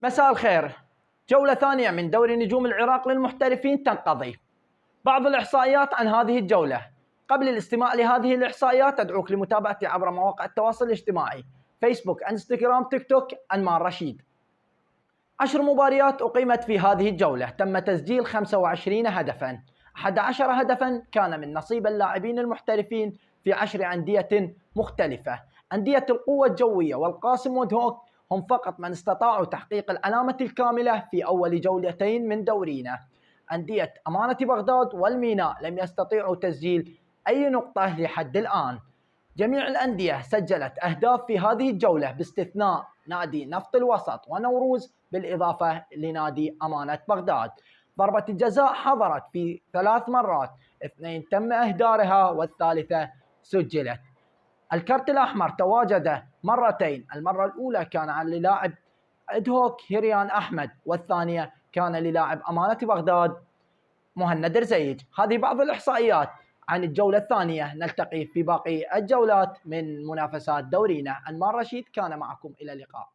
مساء الخير. جولة ثانية من دوري نجوم العراق للمحترفين تنقضي. بعض الإحصائيات عن هذه الجولة. قبل الاستماع لهذه الإحصائيات أدعوك لمتابعتي عبر مواقع التواصل الاجتماعي فيسبوك، انستغرام، تيك توك، أنمار رشيد. 10 مباريات أقيمت في هذه الجولة، تم تسجيل 25 هدفا. 11 هدفا كان من نصيب اللاعبين المحترفين في 10 أندية مختلفة. أندية القوة الجوية والقاسم ودهوك هم فقط من استطاعوا تحقيق العلامة الكاملة في أول جولتين من دورينا. أندية أمانة بغداد والميناء لم يستطيعوا تسجيل أي نقطة لحد الآن. جميع الأندية سجلت أهداف في هذه الجولة باستثناء نادي نفط الوسط ونوروز بالإضافة لنادي أمانة بغداد. ضربة الجزاء حضرت في 3 مرات، 2 تم إهدارها والثالثة سجلت. الكرت الأحمر تواجد مرتين، المرة الأولى كان للاعب ادهوك هيريان أحمد، والثانية كان للاعب أمانة بغداد مهند رزيج. هذه بعض الإحصائيات عن الجولة الثانية. نلتقي في باقي الجولات من منافسات دورينا. أنمار رشيد كان معكم، إلى اللقاء.